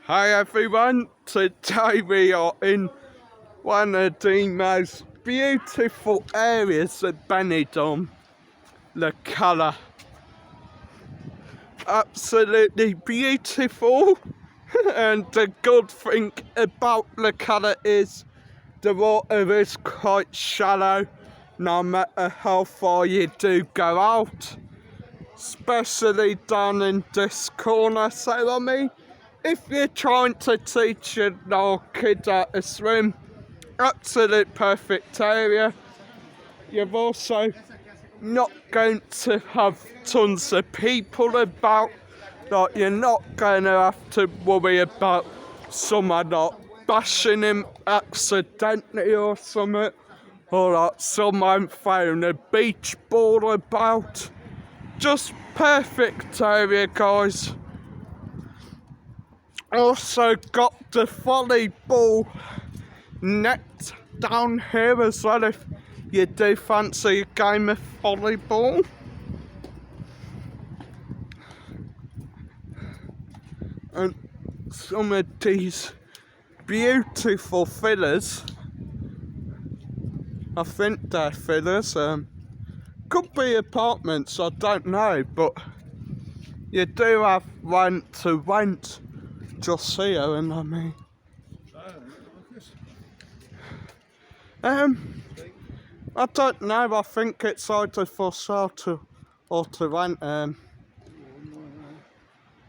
Hi everyone, today we are in one of the most beautiful areas of Benidorm, the cala. Absolutely beautiful, and the good thing about the cala is the water is quite shallow no matter how far you do go out, especially down in this corner. So I mean, if you're trying to teach your little kid how to swim, absolute perfect area. You've also not going to have tons of people about, like you're not going to have to worry about someone like bashing him accidentally or something, or like someone throwing a beach ball about. Just perfect area, guys. Also got the volleyball net down here as well if you do fancy a game of volleyball. And some of these beautiful villas, I think they're villas, could be apartments, I don't know, but you do have one to rent just here, and I mean, I don't know, I think it's either for sale or to rent. I'm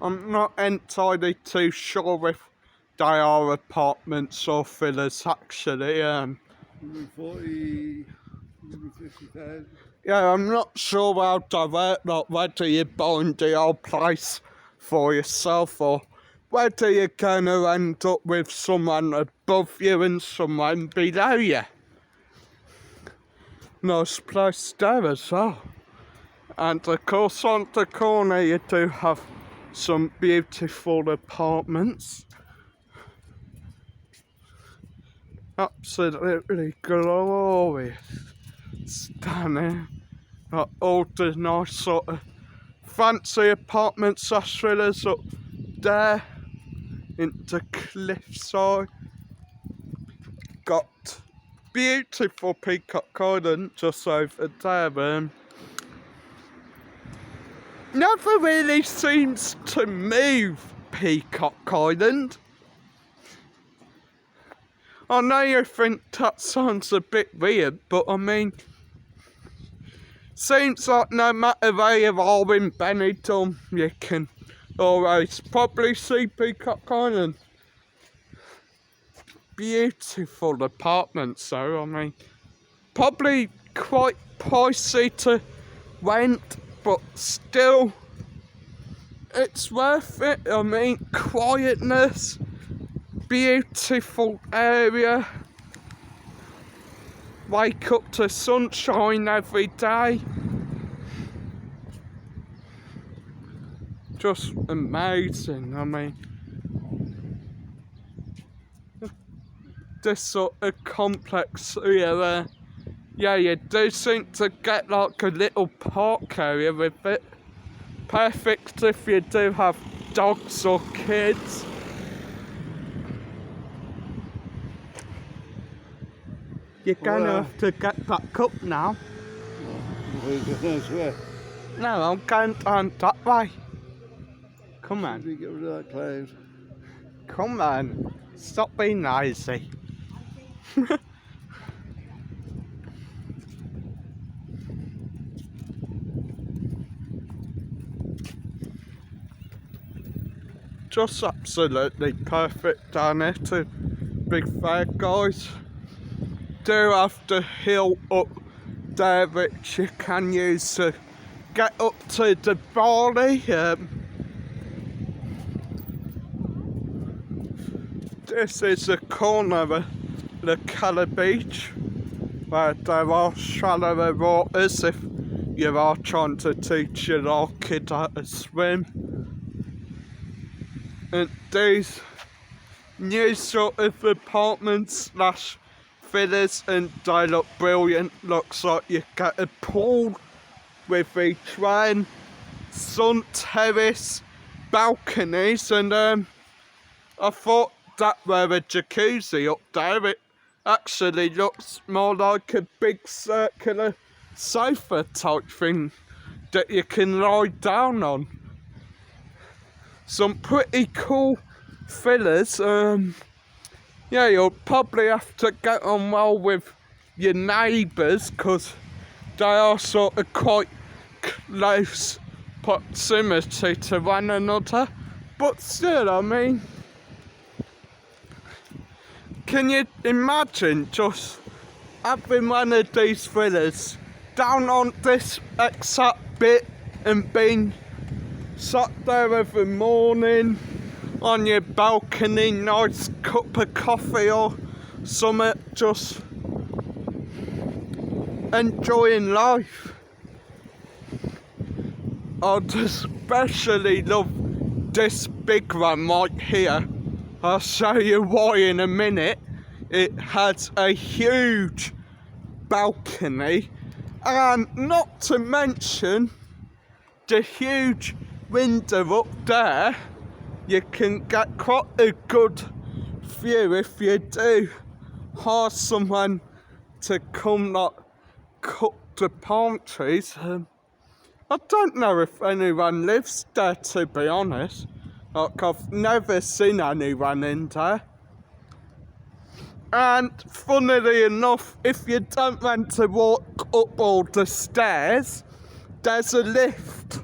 not entirely too sure if they are apartments or villas actually. 140, 150,000. Yeah, I'm not sure how direct, like whether you're buying the whole place for yourself or whether you're going to end up with someone above you and someone below you. Nice place there as well. And of course on the corner you do have some beautiful apartments. Absolutely glorious. Stunning. Like all the nice sort of fancy apartments slash villas up there into cliffside. Got beautiful Peacock Island just over there. Never really seems to move, Peacock Island. I know you think that sounds a bit weird, but I mean, seems like no matter where you are in Benidorm, you can always probably see Peacock Island. Beautiful apartments though, I mean, probably quite pricey to rent, but still, it's worth it. I mean, quietness, beautiful area, wake up to sunshine every day. Just amazing. I mean, this sort of complex here, yeah, you do seem to get like a little park area with it. Perfect if you do have dogs or kids. You're gonna have to get back up now. No, I'm going down that way. Come on. Get rid of that cloud. Come on. Stop being lazy. Just absolutely perfect down here to Big Fair, guys. Do have the hill up there which you can use to get up to the Bali. This is the corner of the Cala beach where there are shallower waters if you are trying to teach your little kid how to swim. And these new sort of apartments slash villas, and they look brilliant. Looks like you get a pool with each one, sun terrace, balconies, and I thought that were a jacuzzi up there. It actually looks more like a big circular sofa type thing that you can lie down on. Some pretty cool villas. Yeah, you'll probably have to get on well with your neighbours because they are sort of quite close proximity to one another. But still, I mean, can you imagine just having one of these villas down on this exact bit and being sat there every morning on your balcony, nice cup of coffee or something, just enjoying life? I'd especially love this big one right here. I'll show you why in a minute. It has a huge balcony, and not to mention the huge window up there. You can get quite a good view if you do hire someone to come like cut the palm trees. I don't know if anyone lives there, to be honest. Like, I've never seen anyone in there. And funnily enough, if you don't want to walk up all the stairs, there's a lift.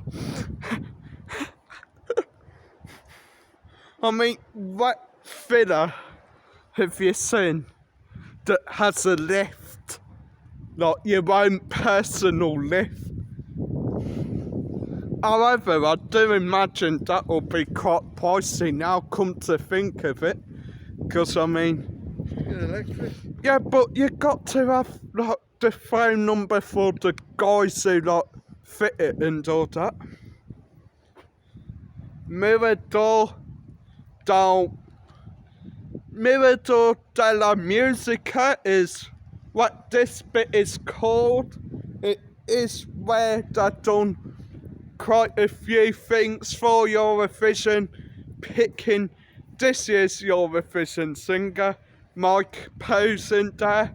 I mean, what villa have you seen that has a lift? Like your own personal lift? However, I do imagine that will be quite pricey now, come to think of it. Because, I mean, Electric? yeah, but you got to have like the phone number for the guys who like fit it and all that. Mirador della Musica is what this bit is called. It is where they've done quite a few things for Eurovision, picking this year's Eurovision singer, Mike posing there.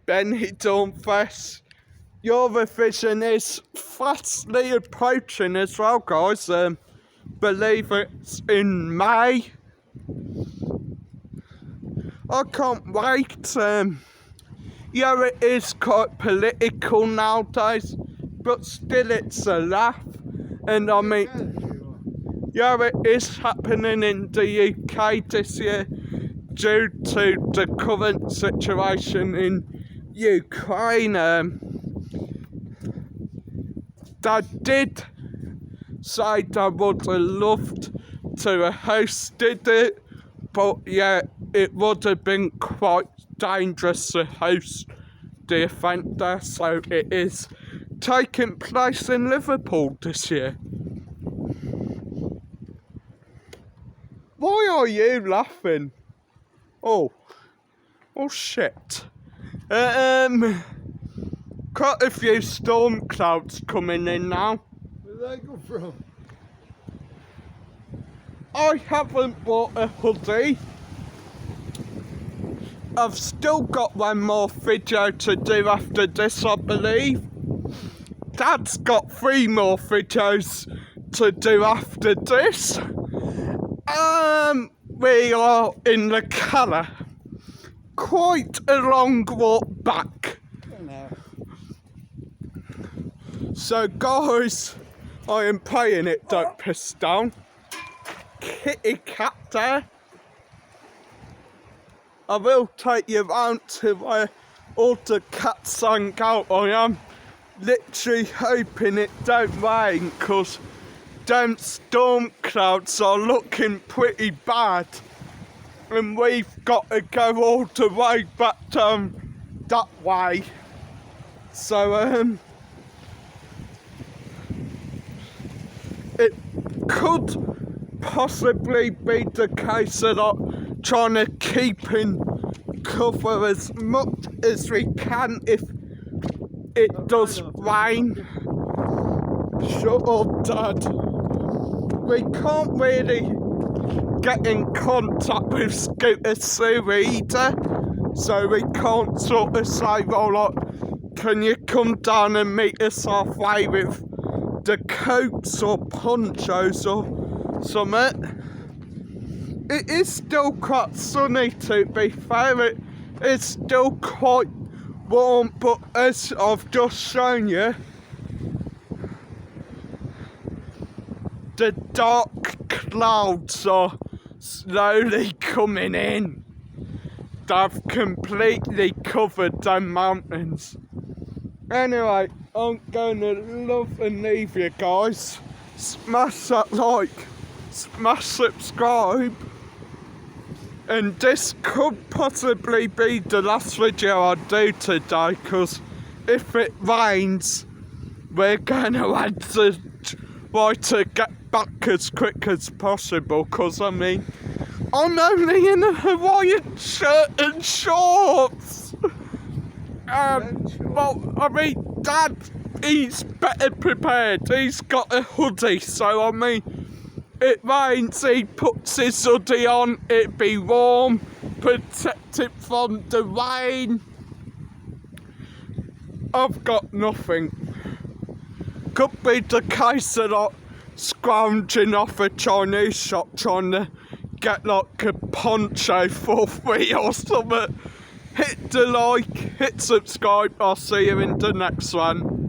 Benidorm Fest. Eurovision is fastly approaching as well, guys. Believe it's in May. I can't wait. Yeah, it is quite political nowadays, but still it's a laugh. And I mean, yeah, it is happening in the UK this year due to the current situation in Ukraine. They did say they would have loved to have hosted it, but yeah, it would have been quite dangerous to host the event there, so it is taking place in Liverpool this year. Why are you laughing? Oh shit. Quite a few storm clouds coming in now. Where did they come from? I haven't bought a hoodie. I've still got one more video to do after this, I believe. Dad's got 3 more videos to do after this. We are in the cala. Quite a long walk back. So guys, I am playing it, don't piss down. Kitty cat there. I will take you round to where all the cats hang out. I am literally hoping it don't rain, because them storm clouds are looking pretty bad. And we've got to go all the way back down that way. So, it could possibly be the case that I'm trying to keep in cover as much as we can if it does rain. Shut up, Dad. we can't really get in contact with Scooter Sue either, so we can't sort of say, well, like, can you come down and meet us halfway with the coats or ponchos or something. It is still quite sunny, to be fair. It's still quite warm, but as I've just shown you, the dark clouds are slowly coming in. They've completely covered the mountains. Anyway, I'm going to love and leave you guys. Smash that like, smash subscribe. And this could possibly be the last video I do today, because if it rains, we're going to have to try to get back as quick as possible, because I mean, I'm only in a Hawaiian shirt and shorts. Well, I mean, Dad, he's better prepared. He's got a hoodie, so I mean, it rains, he puts his hoodie on, it'd be warm, protect it from the rain. I've got nothing. Could be the case that I'm scrounging off a Chinese shop trying to get like a poncho for free or something. Hit the like, hit subscribe, I'll see you in the next one.